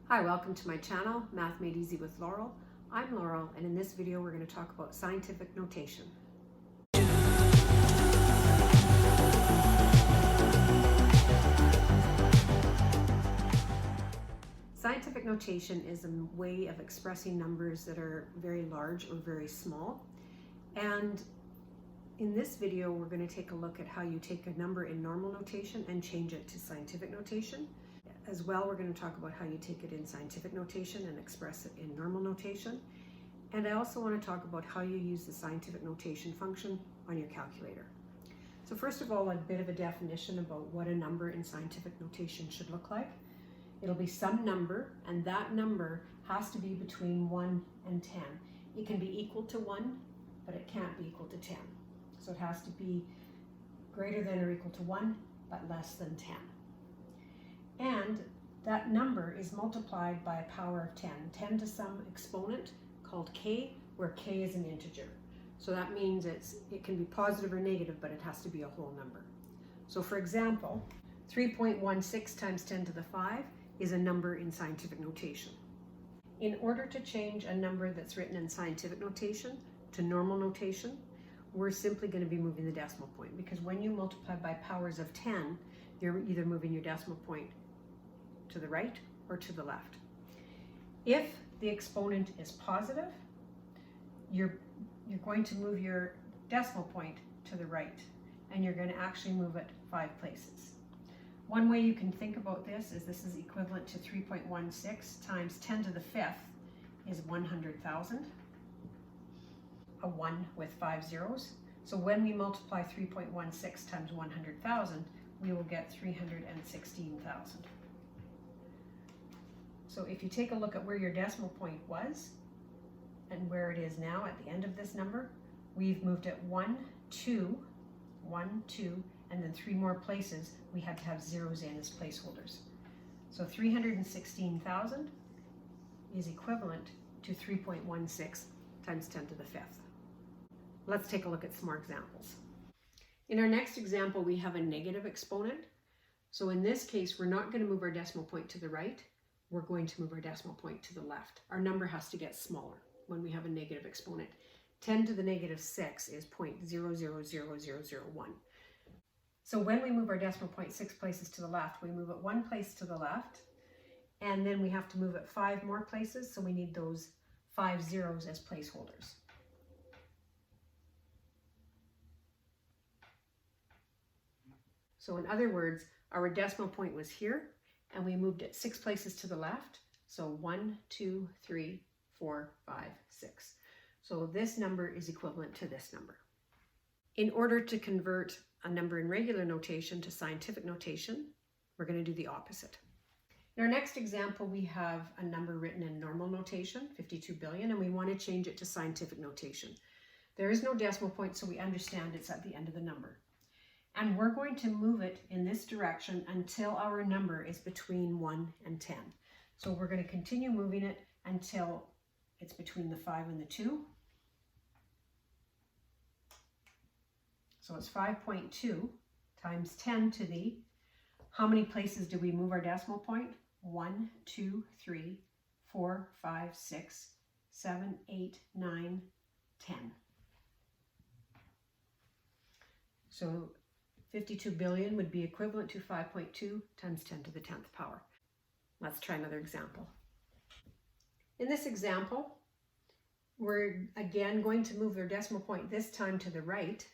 Hi, welcome to my channel, Math Made Easy with Laurel. I'm Laurel, and in this video we're going to talk about scientific notation. Scientific notation is a way of expressing numbers that are very large or very small. And in this video we're going to take a look at how you take a number in normal notation and change it to scientific notation. As well, we're going to talk about how you take it in scientific notation and express it in normal notation. And I also want to talk about how you use the scientific notation function on your calculator. So first of all, a bit of a definition about what a number in scientific notation should look like. It'll be some number, and that number has to be between 1 and 10. It can be equal to 1, but it can't be equal to 10. So it has to be greater than or equal to 1, but less than 10. And that number is multiplied by a power of 10, 10 to some exponent called k, where k is an integer. So that means it can be positive or negative, but it has to be a whole number. So for example, 3.16 times 10 to the 5 is a number in scientific notation. In order to change a number that's written in scientific notation to normal notation, we're simply going to be moving the decimal point, because when you multiply by powers of 10, you're either moving your decimal point to the right or to the left. If the exponent is positive, you're going to move your decimal point to the right, and you're going to actually move it 5 places. One way you can think about this is equivalent to 3.16 times 10 to the 5th is 100,000, a 1 with 5 zeros. So when we multiply 3.16 times 100,000, we will get 316,000. So if you take a look at where your decimal point was and where it is now at the end of this number, we've moved it 1, 2, 1, 2, and then 3 more places we had to have zeros in as placeholders. So 316,000 is equivalent to 3.16 times 10 to the 5th. Let's take a look at some more examples. In our next example, we have a negative exponent. So in this case, we're not going to move our decimal point to the right. We're going to move our decimal point to the left. Our number has to get smaller when we have a negative exponent. 10 to the negative 6 is 0.000001. So when we move our decimal point 6 places to the left, we move it 1 place to the left, and then we have to move it 5 more places, so we need those 5 zeros as placeholders. So in other words, our decimal point was here, and we moved it 6 places to the left. So 1, 2, 3, 4, 5, 6. So this number is equivalent to this number. In order to convert a number in regular notation to scientific notation, we're going to do the opposite. In our next example, we have a number written in normal notation, 52 billion, and we want to change it to scientific notation. There is no decimal point, so we understand it's at the end of the number. And we're going to move it in this direction until our number is between 1 and 10. So we're going to continue moving it until it's between the 5 and the 2. So it's 5.2 times 10 to the, how many places do we move our decimal point? 1, 2, 3, 4, 5, 6, 7, 8, 9, 10. So 52 billion would be equivalent to 5.2 times 10 to the 10th power. Let's try another example. In this example, we're again going to move our decimal point this time to the right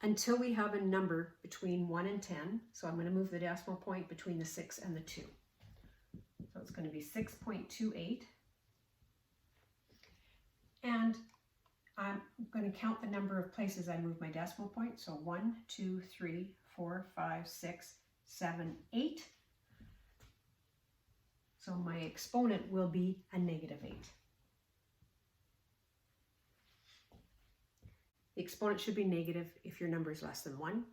until we have a number between 1 and 10. So I'm going to move the decimal point between the 6 and the 2. So it's going to be 6.28. And I'm going to count the number of places I move my decimal point. So 1, 2, 3, 4, 5, 6, 7, 8. So my exponent will be a negative 8. The exponent should be negative if your number is less than 1.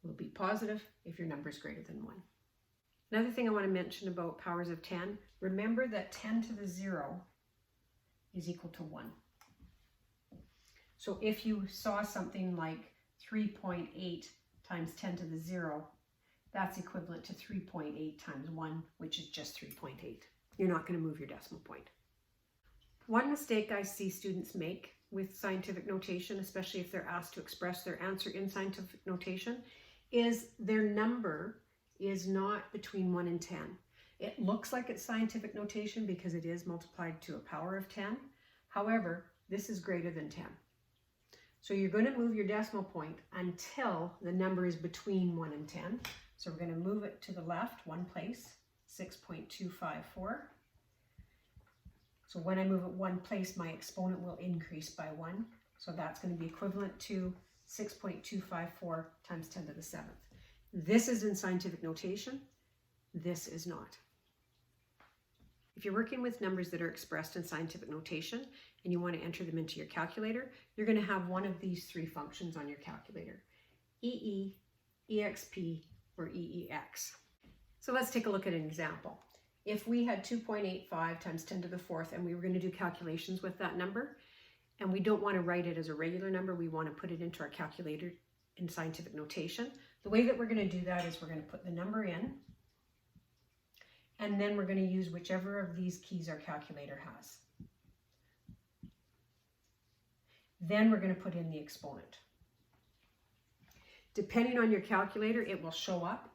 It will be positive if your number is greater than 1. Another thing I want to mention about powers of 10, remember that 10 to the 0 is equal to 1. So if you saw something like 3.8 times 10 to the 0, that's equivalent to 3.8 times 1, which is just 3.8. you're not going to move your decimal point. One mistake I see students make with scientific notation, especially if they're asked to express their answer in scientific notation, is their number is not between 1 and 10. It looks like it's scientific notation because it is multiplied to a power of 10. However, this is greater than 10. So you're going to move your decimal point until the number is between 1 and 10. So we're going to move it to the left one place, 6.254. So when I move it one place, my exponent will increase by 1. So that's going to be equivalent to 6.254 times 10 to the 7th. This is in scientific notation. This is not. If you're working with numbers that are expressed in scientific notation and you want to enter them into your calculator, you're going to have one of these three functions on your calculator: EE, EXP, or EEX. So let's take a look at an example. If we had 2.85 times 10 to the 4th and we were going to do calculations with that number, and we don't want to write it as a regular number, we want to put it into our calculator in scientific notation. The way that we're going to do that is we're going to put the number in, and then we're going to use whichever of these keys our calculator has. Then we're going to put in the exponent. Depending on your calculator, it will show up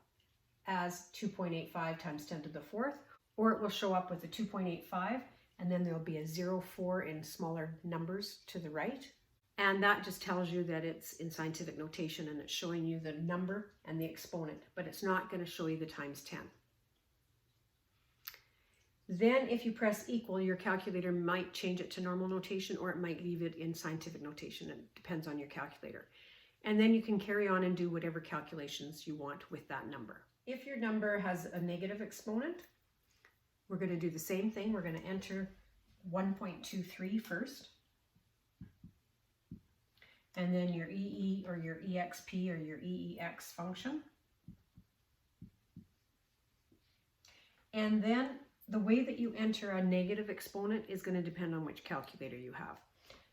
as 2.85 times 10 to the 4th, or it will show up with a 2.85, and then there'll be a 0.4 in smaller numbers to the right. And that just tells you that it's in scientific notation and it's showing you the number and the exponent, but it's not going to show you the times 10. Then if you press equal, your calculator might change it to normal notation, or it might leave it in scientific notation. It depends on your calculator. And then you can carry on and do whatever calculations you want with that number. If your number has a negative exponent, we're going to do the same thing. We're going to enter 1.23 first, and then your EE or your EXP or your EEX function. And then the way that you enter a negative exponent is going to depend on which calculator you have.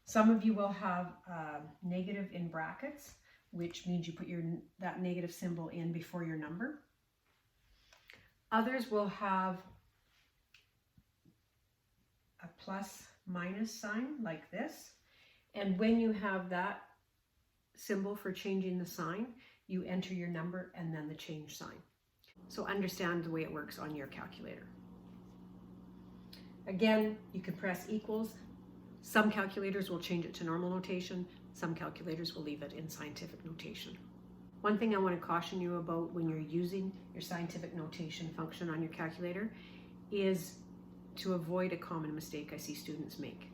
Some of you will have negative in brackets, which means you put that negative symbol in before your number. Others will have a plus minus sign like this. And when you have that symbol for changing the sign, you enter your number and then the change sign. So understand the way it works on your calculator. Again, you can press equals. Some calculators will change it to normal notation. Some calculators will leave it in scientific notation. One thing I want to caution you about when you're using your scientific notation function on your calculator is to avoid a common mistake I see students make.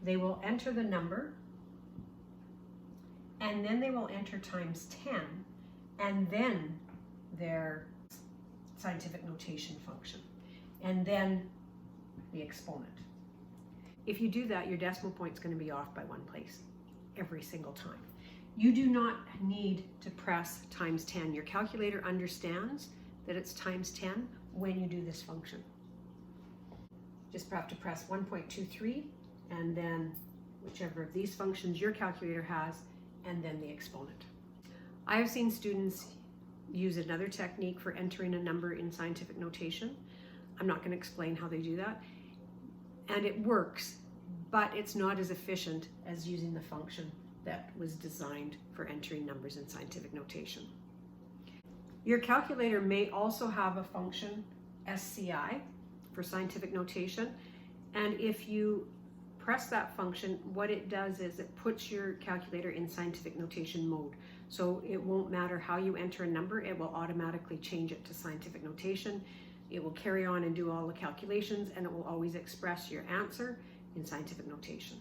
They will enter the number, and then they will enter times 10, and then their scientific notation function, and then the exponent. If you do that, your decimal point is going to be off by one place every single time. You do not need to press times 10. Your calculator understands that it's times 10 when you do this function. Just have to press 1.23 and then whichever of these functions your calculator has, and then the exponent. I have seen students use another technique for entering a number in scientific notation. I'm not going to explain how they do that. And it works, but it's not as efficient as using the function that was designed for entering numbers in scientific notation. Your calculator may also have a function, SCI, for scientific notation. And if you press that function, what it does is it puts your calculator in scientific notation mode. So it won't matter how you enter a number, it will automatically change it to scientific notation. It will carry on and do all the calculations, and it will always express your answer in scientific notation.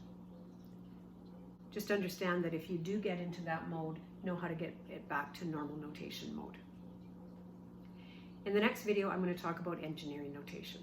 Just understand that if you do get into that mode, know how to get it back to normal notation mode. In the next video, I'm going to talk about engineering notation.